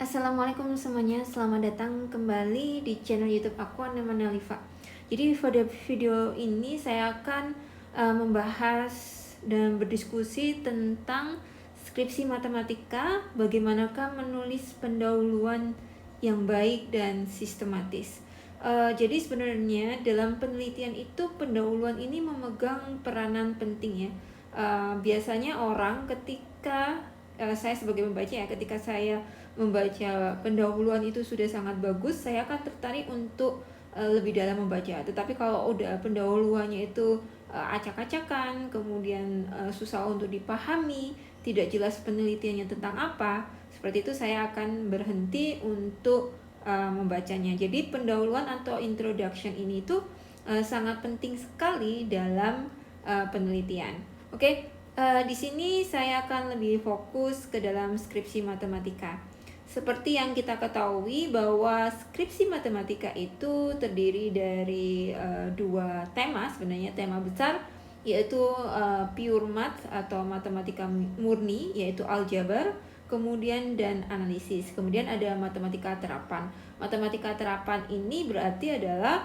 Assalamualaikum semuanya, selamat datang kembali di channel YouTube aku, namanya Liva. Jadi pada video ini saya akan membahas dan berdiskusi tentang skripsi matematika, bagaimanakah menulis pendahuluan yang baik dan sistematis. Jadi sebenarnya dalam penelitian itu pendahuluan ini memegang peranan penting ya. Biasanya orang ketika saya sebagai pembaca ya, ketika saya membaca pendahuluan itu sudah sangat bagus, saya akan tertarik untuk lebih dalam membaca. Tetapi kalau udah pendahuluannya itu acak-acakan, kemudian susah untuk dipahami, tidak jelas penelitiannya tentang apa, seperti itu saya akan berhenti untuk membacanya. Jadi pendahuluan atau introduction ini tuh sangat penting sekali dalam penelitian. Oke, di sini saya akan lebih fokus ke dalam skripsi matematika. Seperti yang kita ketahui bahwa skripsi matematika itu terdiri dari dua tema, sebenarnya tema besar, yaitu pure math atau matematika murni, yaitu aljabar, kemudian dan analisis. Kemudian ada matematika terapan. Matematika terapan ini berarti adalah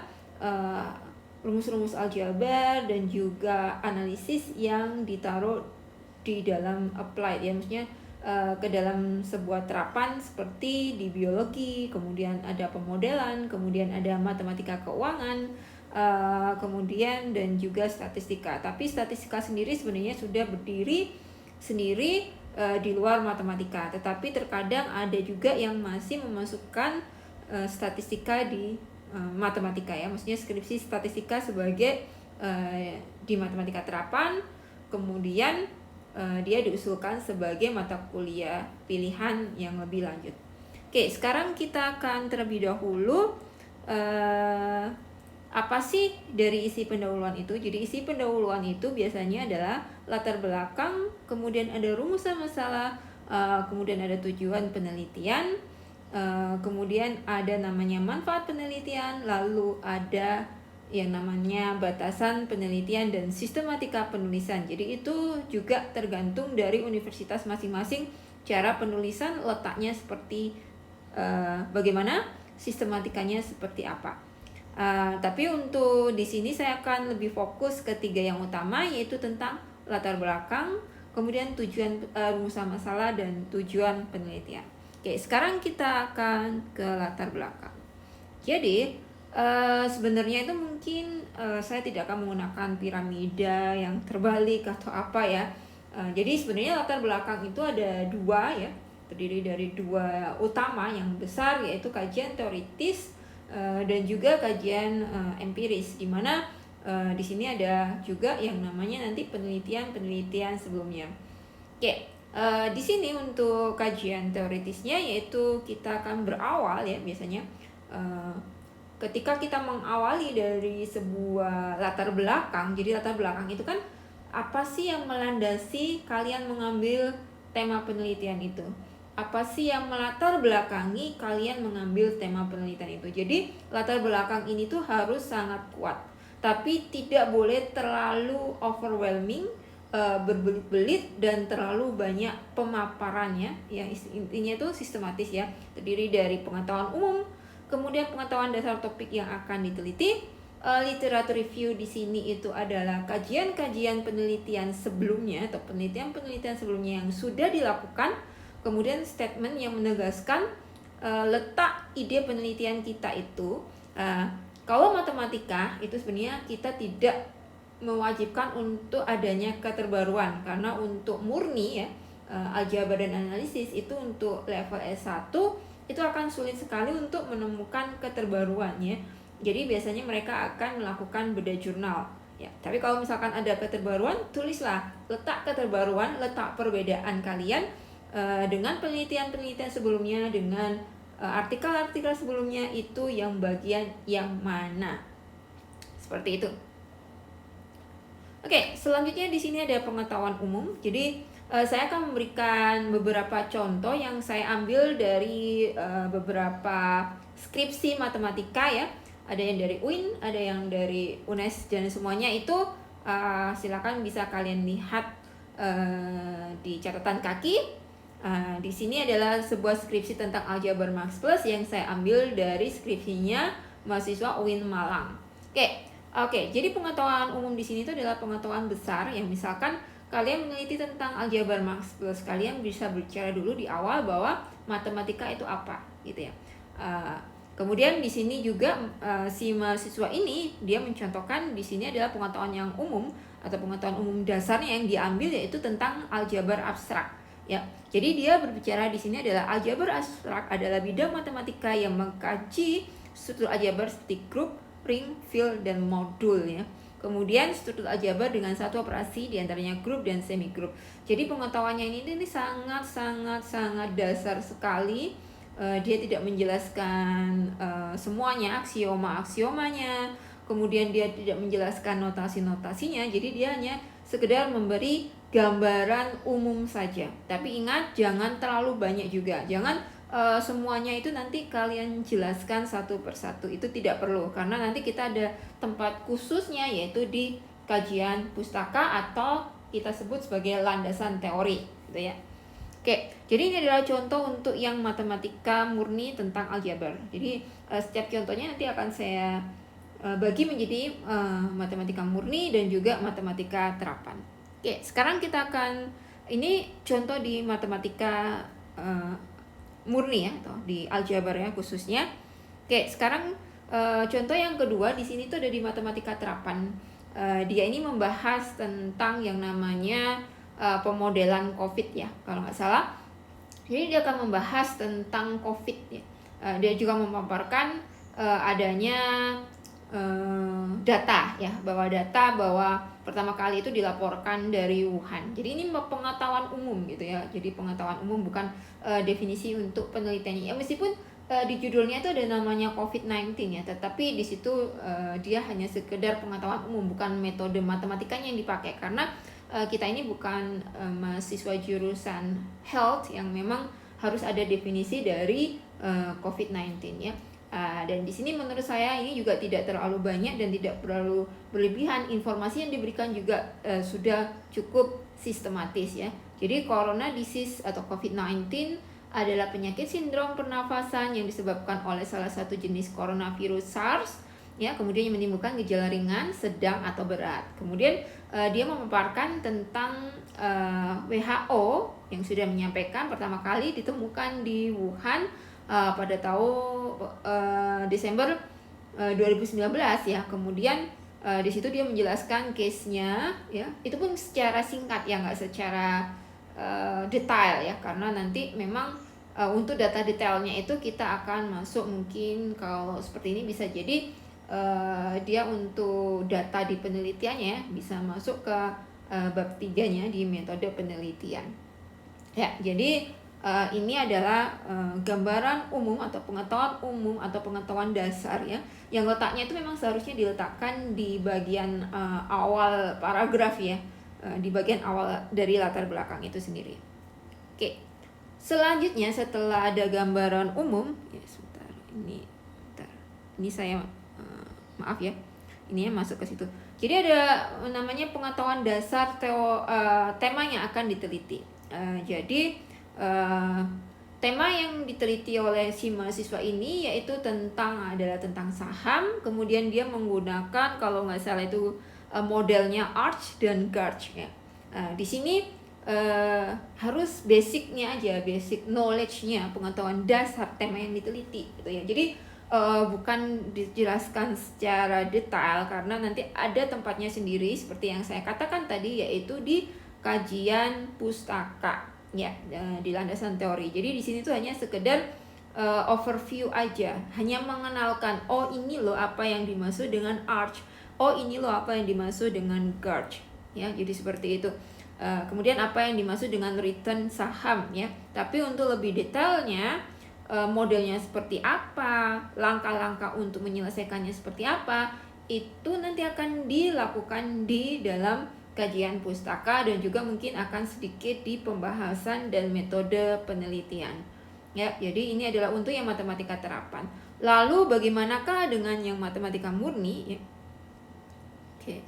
rumus-rumus aljabar dan juga analisis yang ditaruh di dalam applied ya, maksudnya ke dalam sebuah terapan seperti di biologi, kemudian ada pemodelan, kemudian ada matematika keuangan, kemudian dan juga statistika. Tapi statistika sendiri sebenarnya sudah berdiri sendiri di luar matematika, tetapi terkadang ada juga yang masih memasukkan statistika di matematika ya, maksudnya skripsi statistika sebagai di matematika terapan, kemudian dia diusulkan sebagai mata kuliah pilihan yang lebih lanjut. Oke, sekarang kita akan terlebih dahulu apa sih dari isi pendahuluan itu. Jadi isi pendahuluan itu biasanya adalah latar belakang, kemudian ada rumusan masalah, kemudian ada tujuan penelitian, kemudian ada namanya manfaat penelitian, lalu ada yang namanya batasan penelitian dan sistematika penulisan. Jadi itu juga tergantung dari universitas masing-masing, cara penulisan letaknya seperti bagaimana, sistematikanya seperti apa. Tapi untuk di sini saya akan lebih fokus ke tiga yang utama, yaitu tentang latar belakang, kemudian tujuan rumusan masalah, dan tujuan penelitian. Oke, sekarang kita akan ke latar belakang. Jadi sebenarnya itu mungkin saya tidak akan menggunakan piramida yang terbalik atau apa ya. Jadi sebenarnya latar belakang itu ada dua ya, terdiri dari dua utama yang besar, yaitu kajian teoritis dan juga kajian empiris, di mana di sini ada juga yang namanya nanti penelitian sebelumnya. Oke, di sini untuk kajian teoritisnya, yaitu kita akan berawal ya biasanya ketika kita mengawali dari sebuah latar belakang. Jadi latar belakang itu kan apa sih yang melandasi kalian mengambil tema penelitian itu? Apa sih yang melatar belakangi kalian mengambil tema penelitian itu? Jadi latar belakang ini tuh harus sangat kuat, tapi tidak boleh terlalu overwhelming, berbelit-belit dan terlalu banyak pemaparannya ya. Intinya itu sistematis ya, terdiri dari pengetahuan umum, kemudian pengetahuan dasar topik yang akan diteliti, literatur review di sini itu adalah kajian-kajian penelitian sebelumnya atau penelitian-penelitian sebelumnya yang sudah dilakukan, kemudian statement yang menegaskan letak ide penelitian kita itu. Kalau matematika itu sebenarnya kita tidak mewajibkan untuk adanya keterbaruan, karena untuk murni ya, aljabar dan analisis itu untuk level S1 itu akan sulit sekali untuk menemukan keterbaruannya. Jadi biasanya mereka akan melakukan bedah jurnal ya. Tapi kalau misalkan ada keterbaruan, tulislah letak keterbaruan, letak perbedaan kalian dengan penelitian-penelitian sebelumnya, dengan artikel-artikel sebelumnya, itu yang bagian yang mana. Seperti itu. Oke, selanjutnya di sini ada pengetahuan umum. Jadi saya akan memberikan beberapa contoh yang saya ambil dari beberapa skripsi matematika ya. Ada yang dari UIN, ada yang dari UNES, dan semuanya itu silakan bisa kalian lihat di catatan kaki. Di sini adalah sebuah skripsi tentang aljabar Max Plus yang saya ambil dari skripsinya mahasiswa UIN Malang. Oke, jadi pengetahuan umum di sini itu adalah pengetahuan besar yang misalkan kalian meneliti tentang aljabar Max Plus, kalian bisa bicara dulu di awal bahwa matematika itu apa, gitu ya. Kemudian di sini juga si mahasiswa ini dia mencontohkan di sini adalah pengetahuan yang umum atau pengetahuan umum dasarnya yang diambil yaitu tentang aljabar abstrak. Ya, jadi dia berbicara di sini adalah aljabar abstrak adalah bidang matematika yang mengkaji struktur aljabar seperti grup, ring, field, dan modul ya. Kemudian struktur aljabar dengan satu operasi diantaranya grup dan semi grup. Jadi pengetahuannya ini sangat dasar sekali. Dia tidak menjelaskan semuanya, aksiomanya. Kemudian dia tidak menjelaskan notasi-notasinya. Jadi dia hanya sekedar memberi gambaran umum saja. Tapi ingat, jangan terlalu banyak juga. Jangan semuanya itu nanti kalian jelaskan satu persatu. Itu tidak perlu, karena nanti kita ada tempat khususnya yaitu di kajian pustaka atau kita sebut sebagai landasan teori, gitu ya. Oke, jadi ini adalah contoh untuk yang matematika murni tentang aljabar. Jadi setiap contohnya nanti akan saya bagi menjadi matematika murni dan juga matematika terapan. Oke, sekarang kita akan, ini contoh di matematika murni ya, atau di aljabar ya khususnya. Oke, sekarang contoh yang kedua di sini tuh ada di matematika terapan. Dia ini membahas tentang yang namanya pemodelan COVID ya, kalau nggak salah. Jadi dia akan membahas tentang COVID ya. Dia juga memaparkan adanya data ya, bahwa pertama kali itu dilaporkan dari Wuhan. Jadi ini pengetahuan umum gitu ya. Jadi pengetahuan umum, bukan definisi untuk penelitiannya. Ya meskipun di judulnya itu ada namanya COVID-19 ya, tetapi di situ dia hanya sekedar pengetahuan umum, bukan metode matematikanya yang dipakai, karena kita ini bukan mahasiswa jurusan health yang memang harus ada definisi dari COVID-19 ya. Dan di sini menurut saya ini juga tidak terlalu banyak dan tidak terlalu berlebihan. Informasi yang diberikan juga sudah cukup sistematis ya. Jadi corona disease atau COVID-19 adalah penyakit sindrom pernafasan yang disebabkan oleh salah satu jenis coronavirus SARS ya, kemudian yang menimbulkan gejala ringan, sedang atau berat. Kemudian dia memaparkan tentang WHO yang sudah menyampaikan pertama kali ditemukan di Wuhan pada tahun Desember 2019 ya. Kemudian di situ dia menjelaskan case-nya ya. Itu pun secara singkat ya, nggak secara detail ya, karena nanti memang untuk data detailnya itu kita akan masuk, mungkin kalau seperti ini bisa jadi dia untuk data di penelitiannya bisa masuk ke bab 3-nya di metode penelitian ya. Jadi ini adalah gambaran umum atau pengetahuan umum atau pengetahuan dasar ya, yang letaknya itu memang seharusnya diletakkan di bagian awal paragraf ya, di bagian awal dari latar belakang itu sendiri. Oke, selanjutnya setelah ada gambaran umum ya, sebentar ini saya maaf ya, ini masuk ke situ. Jadi ada namanya pengetahuan dasar tema yang akan diteliti. Jadi tema yang diteliti oleh si mahasiswa ini yaitu adalah tentang saham. Kemudian dia menggunakan, kalau nggak salah itu modelnya Arch dan Garch ya. Di sini harus basicnya aja, basic knowledge-nya, pengetahuan dasar tema yang diteliti gitu ya. Jadi bukan dijelaskan secara detail karena nanti ada tempatnya sendiri seperti yang saya katakan tadi, yaitu di kajian pustaka ya, di landasan teori. Jadi di sini tuh hanya sekedar overview aja, hanya mengenalkan, oh ini loh apa yang dimaksud dengan Arch, oh ini loh apa yang dimaksud dengan Garch ya. Jadi seperti itu. Kemudian apa yang dimaksud dengan return saham ya. Tapi untuk lebih detailnya, modelnya seperti apa, langkah-langkah untuk menyelesaikannya seperti apa, itu nanti akan dilakukan di dalam kajian pustaka dan juga mungkin akan sedikit di pembahasan dan metode penelitian ya. Jadi ini adalah untuk yang matematika terapan. Lalu bagaimanakah dengan yang matematika murni ya? Oke.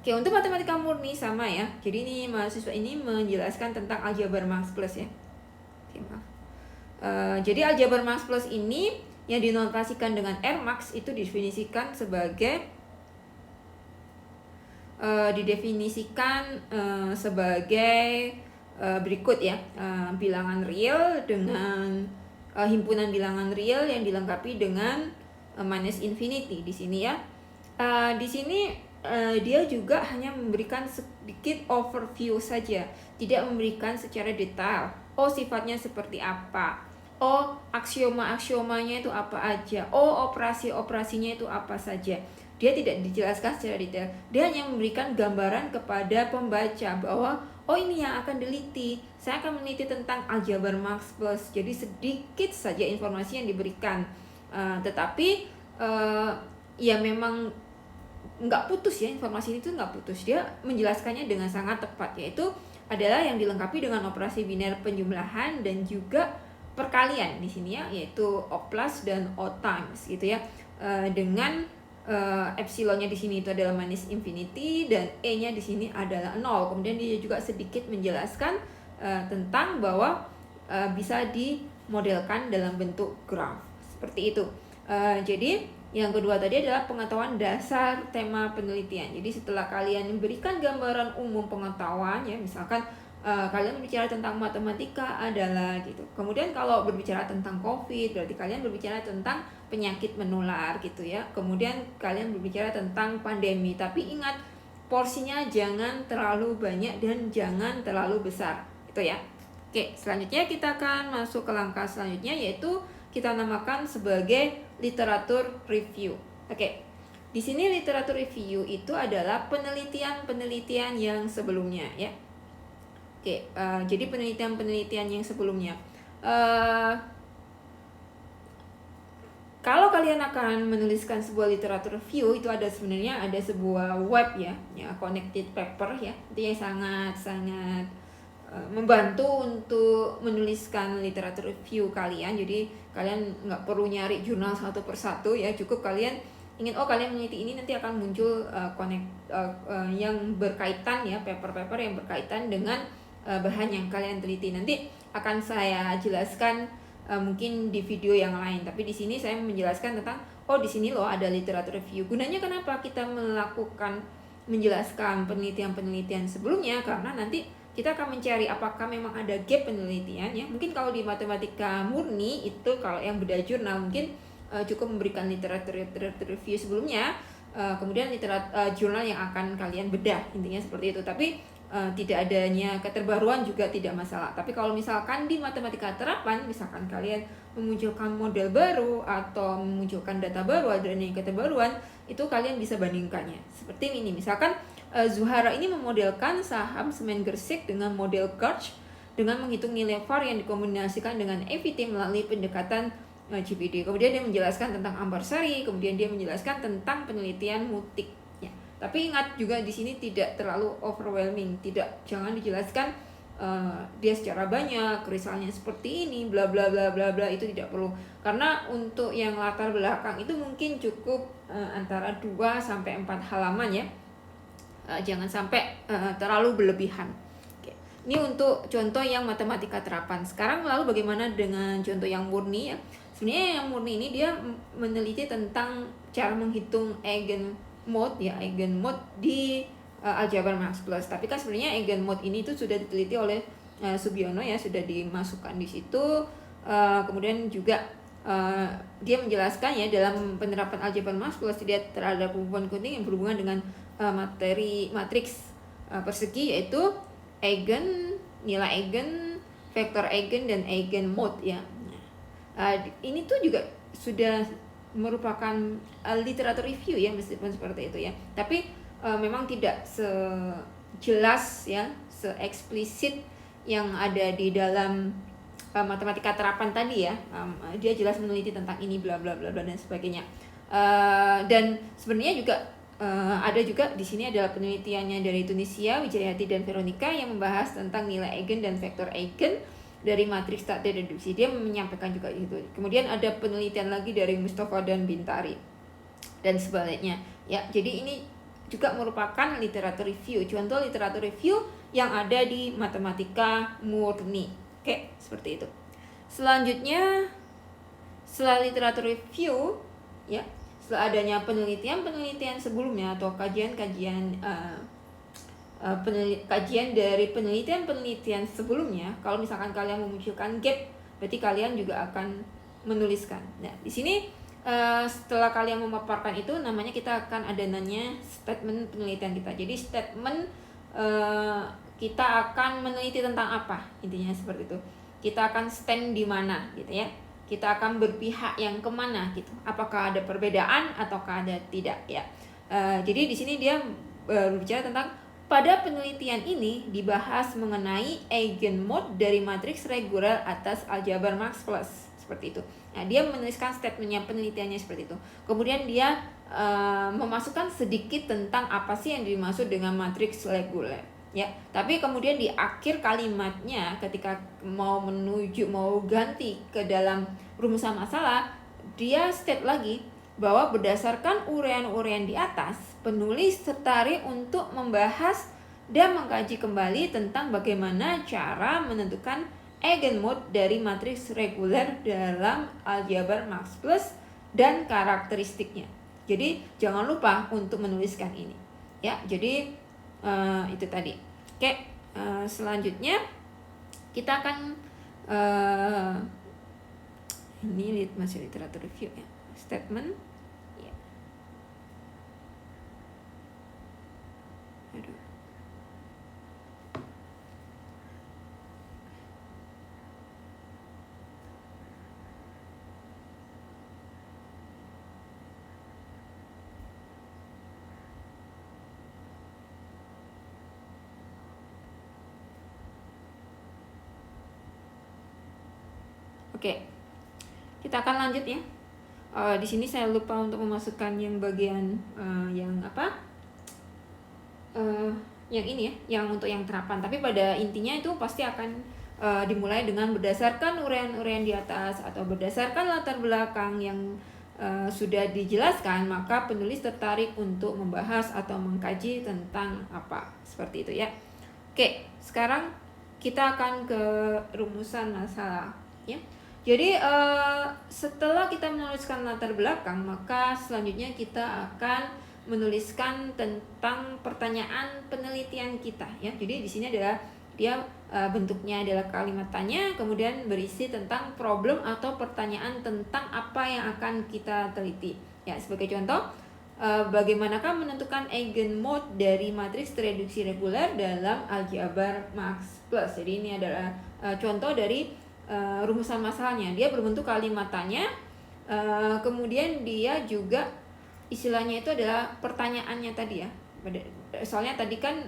Oke, untuk matematika murni sama ya. Jadi ini mahasiswa ini menjelaskan tentang aljabar Max Plus ya. Oke, maaf. Jadi aljabar Max Plus ini yang dinotasikan dengan R max itu didefinisikan sebagai berikut ya, bilangan real dengan himpunan bilangan real yang dilengkapi dengan minus infinity di sini ya. Di sini dia juga hanya memberikan sedikit overview saja, tidak memberikan secara detail. Oh, sifatnya seperti apa? Oh, aksioma-aksiomanya itu apa aja? Oh, operasi-operasinya itu apa saja? Dia tidak dijelaskan secara detail. Dia hanya memberikan gambaran kepada pembaca bahwa oh, ini yang akan diliti. Saya akan meneliti tentang aljabar Max Plus. Jadi sedikit saja informasi yang diberikan. Tetapi ya memang nggak putus ya, informasi itu nggak putus. Dia menjelaskannya dengan sangat tepat, yaitu adalah yang dilengkapi dengan operasi biner penjumlahan dan juga perkalian di sini ya, yaitu O plus dan O times gitu ya, dengan epsilonnya di sini itu adalah minus infinity dan e-nya di sini adalah 0. Kemudian dia juga sedikit menjelaskan tentang bahwa bisa dimodelkan dalam bentuk graf seperti itu. Jadi yang kedua tadi adalah pengetahuan dasar tema penelitian. Jadi setelah kalian memberikan gambaran umum pengetahuan ya, misalkan kalian berbicara tentang matematika adalah gitu. Kemudian kalau berbicara tentang COVID berarti kalian berbicara tentang penyakit menular gitu ya. Kemudian kalian berbicara tentang pandemi, tapi ingat porsinya jangan terlalu banyak dan jangan terlalu besar gitu ya. Oke, selanjutnya kita akan masuk ke langkah selanjutnya, yaitu kita namakan sebagai literatur review. Oke. Di sini literatur review itu adalah penelitian-penelitian yang sebelumnya ya. Oke, jadi penelitian-penelitian yang sebelumnya. Kalau kalian akan menuliskan sebuah literatur review, itu sebenarnya ada sebuah web ya, connected paper ya. Itu yang sangat membantu untuk menuliskan literatur review kalian. Jadi kalian nggak perlu nyari jurnal satu persatu ya, cukup kalian ingin kalian meneliti ini, nanti akan muncul yang berkaitan ya, paper-paper yang berkaitan dengan bahan yang kalian teliti. Nanti akan saya jelaskan mungkin di video yang lain, tapi di sini saya menjelaskan tentang di sini loh ada literatur review. Gunanya kenapa kita menjelaskan penelitian-penelitian sebelumnya? Karena nanti kita akan mencari apakah memang ada gap penelitian ya. Mungkin kalau di matematika murni itu, kalau yang bedah jurnal mungkin cukup memberikan literatur review sebelumnya, kemudian jurnal yang akan kalian bedah, intinya seperti itu. Tapi tidak adanya keterbaruan juga tidak masalah. Tapi kalau misalkan di matematika terapan, misalkan kalian memunculkan model baru atau memunculkan data baru, adanya keterbaruan, itu kalian bisa bandingkannya. Seperti ini, misalkan Zuhara ini memodelkan saham semen Gersik dengan model Kirch dengan menghitung nilai VAR yang dikombinasikan dengan EVT melalui pendekatan GPD. Kemudian dia menjelaskan tentang Ambarsari, kemudian dia menjelaskan tentang penelitian Mutik. Ya. Tapi ingat juga di sini tidak terlalu overwhelming, jangan dijelaskan dia secara banyak, kristalnya seperti ini, bla bla bla bla bla, itu tidak perlu. Karena untuk yang latar belakang itu mungkin cukup antara 2 sampai 4 halaman ya. Jangan sampai terlalu berlebihan. Oke. Ini untuk contoh yang matematika terapan. Sekarang lalu bagaimana dengan contoh yang murni ya? Sebenarnya yang murni ini dia meneliti tentang cara menghitung eigenmode ya, eigenmode di aljabar Max Plus. Tapi kan sebenarnya eigenmode ini itu sudah diteliti oleh Subiono ya, sudah dimasukkan di situ. Kemudian juga dia menjelaskan ya, dalam penerapan aljabar Max Plus tidak terhadap hubungan kunting yang berhubungan dengan materi matriks persegi, yaitu nilai eigen, vektor eigen dan eigenmode ya. Ini tuh juga sudah merupakan literatur review ya, meskipun seperti itu ya. Tapi memang tidak sejelas ya, se-eksplisit yang ada di dalam matematika terapan tadi ya. Dia jelas meneliti tentang ini bla bla bla bla dan sebagainya. Dan sebenarnya juga ada juga di sini adalah penelitiannya dari Tunisia, Wijayati dan Veronica yang membahas tentang nilai eigen dan vektor eigen dari matriks tak deduksi. Dia menyampaikan juga itu. Kemudian ada penelitian lagi dari Mustafa dan Bintari dan sebaliknya. Ya, jadi ini juga merupakan literatur review. Contoh literatur review yang ada di matematika murni. Oke, seperti itu. Selanjutnya, setelah literatur review, ya, setelah adanya penelitian sebelumnya atau kajian dari penelitian sebelumnya, kalau misalkan kalian memunculkan gap, berarti kalian juga akan menuliskan. Nah, di sini setelah kalian memaparkan itu, namanya kita akan ada nanya statement penelitian kita. Jadi statement kita akan meneliti tentang apa, intinya seperti itu. Kita akan stand di mana, gitu ya. Kita akan berpihak yang kemana, gitu. Apakah ada perbedaan ataukah ada tidak, ya. Jadi di sini dia berbicara tentang pada penelitian ini dibahas mengenai eigenmode dari matriks reguler atas aljabar Max Plus, seperti itu. Nah, dia menuliskan statementnya, penelitiannya seperti itu. Kemudian dia memasukkan sedikit tentang apa sih yang dimaksud dengan matriks reguler, ya. Tapi kemudian di akhir kalimatnya, ketika mau ganti ke dalam rumusan masalah, dia state lagi bahwa berdasarkan uraian-uraian di atas, penulis tertarik untuk membahas dan mengkaji kembali tentang bagaimana cara menentukan eigenmode dari matriks reguler dalam aljabar Max Plus dan karakteristiknya. Jadi jangan lupa untuk menuliskan ini, ya. Jadi itu tadi. Oke, selanjutnya kita akan ini masih literatur review, ya. Statement, ya. Aduh. Oke, kita akan lanjut, ya. Di sini saya lupa untuk memasukkan yang bagian yang apa? Yang ini, ya, yang untuk yang terapan. Tapi pada intinya itu pasti akan dimulai dengan berdasarkan uraian-uraian di atas atau berdasarkan latar belakang yang sudah dijelaskan, maka penulis tertarik untuk membahas atau mengkaji tentang apa, seperti itu, ya. Oke, sekarang kita akan ke rumusan masalah, ya. Jadi setelah kita menuliskan latar belakang, maka selanjutnya kita akan menuliskan tentang pertanyaan penelitian kita, ya. Jadi di sini adalah dia bentuknya adalah kalimat tanya, kemudian berisi tentang problem atau pertanyaan tentang apa yang akan kita teliti. Ya, sebagai contoh, bagaimanakah menentukan eigenmode dari matriks tereduksi reguler dalam aljabar Max Plus. Jadi ini adalah contoh dari rumusan masalahnya. Dia berbentuk kalimat tanya, kemudian dia juga istilahnya itu adalah pertanyaannya tadi, ya. Soalnya tadi kan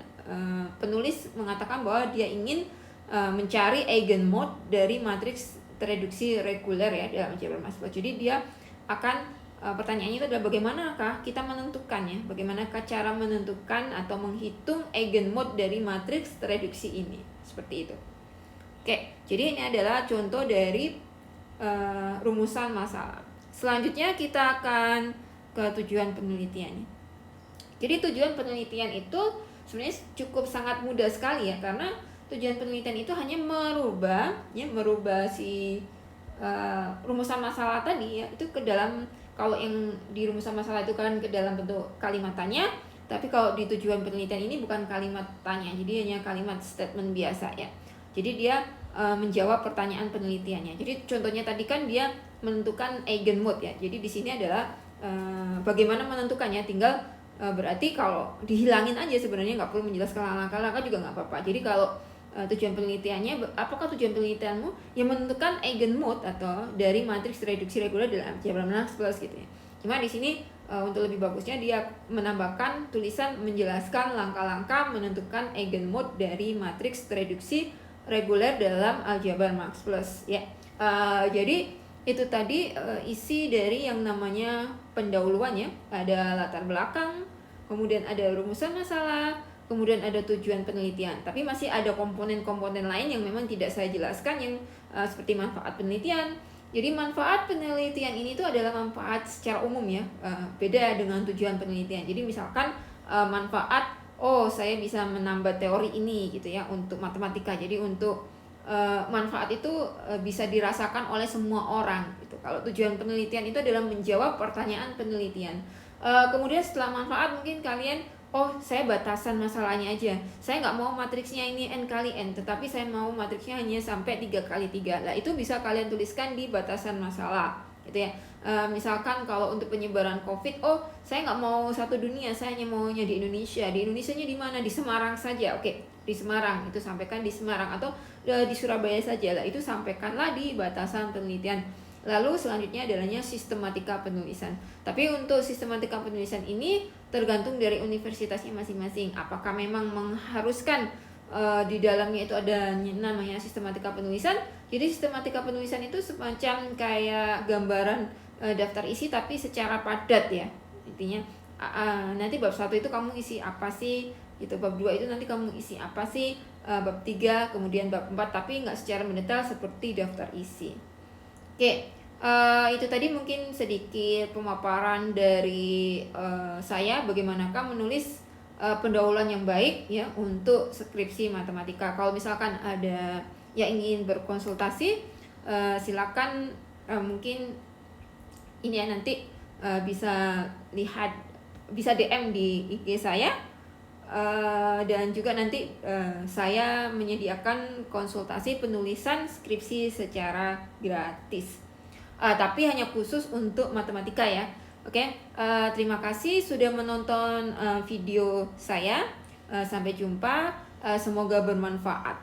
penulis mengatakan bahwa dia ingin mencari eigenmode dari matriks tereduksi reguler, ya, dalam aljabar Max Plus. Jadi dia akan pertanyaannya itu adalah bagaimanakah kita menentukannya, bagaimanakah cara menentukan atau menghitung eigenmode dari matriks tereduksi ini, seperti itu. Oke, jadi ini adalah contoh dari rumusan masalah. Selanjutnya kita akan ke tujuan penelitiannya. Jadi tujuan penelitian itu sebenarnya cukup sangat mudah sekali, ya, karena tujuan penelitian itu hanya merubah si rumusan masalah tadi, ya, itu ke dalam, kalau yang di rumusan masalah itu kan ke dalam bentuk kalimat tanya, tapi kalau di tujuan penelitian ini bukan kalimat tanya, jadi hanya kalimat statement biasa, ya. Jadi dia menjawab pertanyaan penelitiannya. Jadi contohnya tadi kan dia menentukan eigenmode, ya. Jadi di sini adalah bagaimana menentukannya, tinggal berarti kalau dihilangin aja sebenarnya, nggak perlu menjelaskan langkah-langkah juga nggak apa-apa. Jadi kalau tujuan penelitiannya, apakah tujuan penelitianmu yang menentukan eigenmode atau dari matriks reduksi reguler dalam aljabar Max Plus, gitu, ya. Cuma di sini untuk lebih bagusnya dia menambahkan tulisan menjelaskan langkah-langkah menentukan eigenmode dari matriks reduksi reguler dalam aljabar Max Plus, ya. Jadi itu tadi isi dari yang namanya pendahuluan, ya. Ada latar belakang, kemudian ada rumusan masalah, kemudian ada tujuan penelitian. Tapi masih ada komponen-komponen lain yang memang tidak saya jelaskan, yang seperti manfaat penelitian. Jadi manfaat penelitian ini tuh adalah manfaat secara umum, ya. Beda dengan tujuan penelitian. Jadi misalkan manfaat, oh saya bisa menambah teori ini gitu ya untuk matematika. Jadi untuk manfaat itu bisa dirasakan oleh semua orang gitu. Kalau tujuan penelitian itu adalah menjawab pertanyaan penelitian. Kemudian setelah manfaat mungkin kalian, oh saya batasan masalahnya aja, saya nggak mau matriksnya ini n kali n, tetapi saya mau matriksnya hanya sampai 3 kali 3. Lah itu bisa kalian tuliskan di batasan masalah gitu ya. Misalkan kalau untuk penyebaran COVID, oh saya nggak mau satu dunia, saya hanya maunya di Indonesia. Di Indonesianya di mana? Di Semarang saja. Oke, di Semarang, itu sampaikan di Semarang, atau di Surabaya saja. Lah itu sampaikanlah di batasan penelitian. Lalu selanjutnya adanya sistematika penulisan. Tapi untuk sistematika penulisan ini tergantung dari universitasnya masing-masing. Apakah memang mengharuskan di dalamnya itu ada namanya sistematika penulisan. Jadi sistematika penulisan itu semacam kayak gambaran daftar isi tapi secara padat ya. Intinya nanti bab 1 itu kamu isi apa sih, gitu. Bab 2 itu nanti kamu isi apa sih, bab 3, kemudian bab 4, tapi nggak secara mendetail seperti daftar isi. Oke, itu tadi mungkin sedikit pemaparan dari saya bagaimanakah menulis pendahuluan yang baik ya untuk skripsi matematika. Kalau misalkan ada yang ingin berkonsultasi, silakan mungkin ini ya, nanti bisa lihat, bisa DM di IG saya, dan juga nanti saya menyediakan konsultasi penulisan skripsi secara gratis, tapi hanya khusus untuk matematika ya. Oke, terima kasih sudah menonton video saya. Sampai jumpa, semoga bermanfaat.